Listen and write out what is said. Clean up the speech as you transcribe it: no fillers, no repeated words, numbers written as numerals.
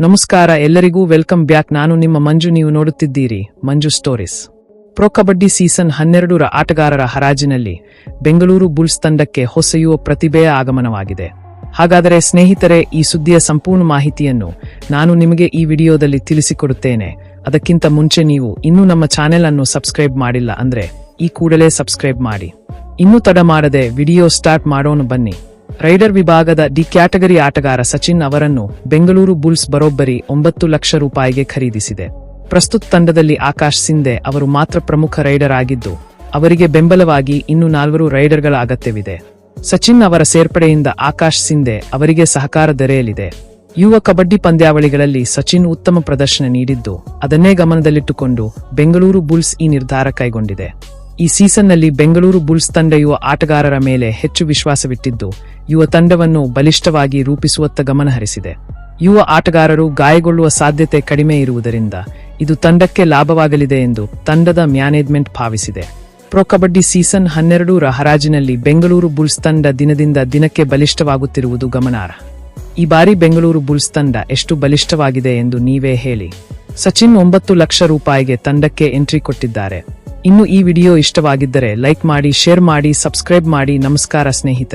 ನಮಸ್ಕಾರ ಎಲ್ಲರಿಗೂ welcome back. ನಾನು ನಿಮ್ಮ ಮಂಜು. ನೀವು ನೋಡುತ್ತಿದ್ದೀರಿ ಮಂಜು ಸ್ಟೋರೀಸ್. ಪ್ರೊ ಕಬಡ್ಡಿ ಸೀಸನ್ 12 ರ ಆಟಗಾರರ ಹರಾಜಿನಲ್ಲಿ ಬೆಂಗಳೂರು ಬುಲ್ಸ್ ತಂಡಕ್ಕೆ ಹೊಸ ಯುವ ಪ್ರತಿಭೆಯ ಆಗಮನವಾಗಿದೆ. ಹಾಗಾದರೆ ಸ್ನೇಹಿತರೆ, ಈ ಸುದ್ದಿಯ ಸಂಪೂರ್ಣ ಮಾಹಿತಿಯನ್ನು ನಾನು ನಿಮಗೆ ಈ ವಿಡಿಯೋದಲ್ಲಿ ತಿಳಿಸಿಕೊಡುತ್ತೇನೆ. ಅದಕ್ಕಿಂತ ಮುಂಚೆ ನೀವು ಇನ್ನೂ ನಮ್ಮ ಚಾನೆಲ್ ಅನ್ನು ಸಬ್ಸ್ಕ್ರೈಬ್ ಮಾಡಿಲ್ಲ ಅಂದ್ರೆ ಈ ಕೂಡಲೇ ಸಬ್ಸ್ಕ್ರೈಬ್ ಮಾಡಿ. ಇನ್ನೂ ತಡ ಮಾಡದೆ ವಿಡಿಯೋ ಸ್ಟಾರ್ಟ್ ಮಾಡೋಣ ಬನ್ನಿ. ರೈಡರ್ ವಿಭಾಗದ ಡಿ ಕ್ಯಾಟಗರಿ ಆಟಗಾರ ಸಚಿನ್ ಅವರನ್ನು ಬೆಂಗಳೂರು ಬುಲ್ಸ್ ಬರೋಬ್ಬರಿ 9 ಲಕ್ಷ ರೂಪಾಯಿಗೆ ಖರೀದಿಸಿದೆ. ಪ್ರಸ್ತುತ ತಂಡದಲ್ಲಿ ಆಕಾಶ್ ಸಿಂಧೆ ಅವರು ಮಾತ್ರ ಪ್ರಮುಖ ರೈಡರ್ ಆಗಿದ್ದು, ಅವರಿಗೆ ಬೆಂಬಲವಾಗಿ ಇನ್ನೂ 4 ರೈಡರ್ಗಳ ಅಗತ್ಯವಿದೆ. ಸಚಿನ್ ಅವರ ಸೇರ್ಪಡೆಯಿಂದ ಆಕಾಶ್ ಸಿಂಧೆ ಅವರಿಗೆ ಸಹಕಾರ ದೊರೆಯಲಿದೆ. ಯುವ ಕಬಡ್ಡಿ ಪಂದ್ಯಾವಳಿಗಳಲ್ಲಿ ಸಚಿನ್ ಉತ್ತಮ ಪ್ರದರ್ಶನ ನೀಡಿದ್ದು, ಅದನ್ನೇ ಗಮನದಲ್ಲಿಟ್ಟುಕೊಂಡು ಬೆಂಗಳೂರು ಬುಲ್ಸ್ ಈ ನಿರ್ಧಾರ ಕೈಗೊಂಡಿದೆ. ಈ ಸೀಸನ್ನಲ್ಲಿ ಬೆಂಗಳೂರು ಬುಲ್ಸ್ ತಂಡ ಯುವ ಆಟಗಾರರ ಮೇಲೆ ಹೆಚ್ಚು ವಿಶ್ವಾಸವಿಟ್ಟಿದ್ದು, ಯುವ ತಂಡವನ್ನು ಬಲಿಷ್ಠವಾಗಿ ರೂಪಿಸುವತ್ತ ಗಮನ ಹರಿಸಿದೆ. ಯುವ ಆಟಗಾರರು ಗಾಯಗೊಳ್ಳುವ ಸಾಧ್ಯತೆ ಕಡಿಮೆ ಇರುವುದರಿಂದ ಇದು ತಂಡಕ್ಕೆ ಲಾಭವಾಗಲಿದೆ ಎಂದು ತಂಡದ ಮ್ಯಾನೇಜ್ಮೆಂಟ್ ಭಾವಿಸಿದೆ. ಪ್ರೊ ಕಬಡ್ಡಿ ಸೀಸನ್ 12 ರ ಹರಾಜಿನಲ್ಲಿ ಬೆಂಗಳೂರು ಬುಲ್ಸ್ ತಂಡ ದಿನದಿಂದ ದಿನಕ್ಕೆ ಬಲಿಷ್ಠವಾಗುತ್ತಿರುವುದು ಗಮನಾರ್ಹ. ಈ ಬಾರಿ ಬೆಂಗಳೂರು ಬುಲ್ಸ್ ತಂಡ ಎಷ್ಟು ಬಲಿಷ್ಠವಾಗಿದೆ ಎಂದು ನೀವೇ ಹೇಳಿ. ಸಚಿನ್ 9 ಲಕ್ಷ ರೂಪಾಯಿಗೆ ತಂಡಕ್ಕೆ ಎಂಟ್ರಿ ಕೊಟ್ಟಿದ್ದಾರೆ. ಇನ್ನು ಈ ವಿಡಿಯೋ ಇಷ್ಟವಾಗಿದ್ದರೆ ಲೈಕ್ ಮಾಡಿ, ಶೇರ್ ಮಾಡಿ, ಸಬ್ಸ್ಕ್ರೈಬ್ ಮಾಡಿ. ನಮಸ್ಕಾರ ಸ್ನೇಹಿತರೆ.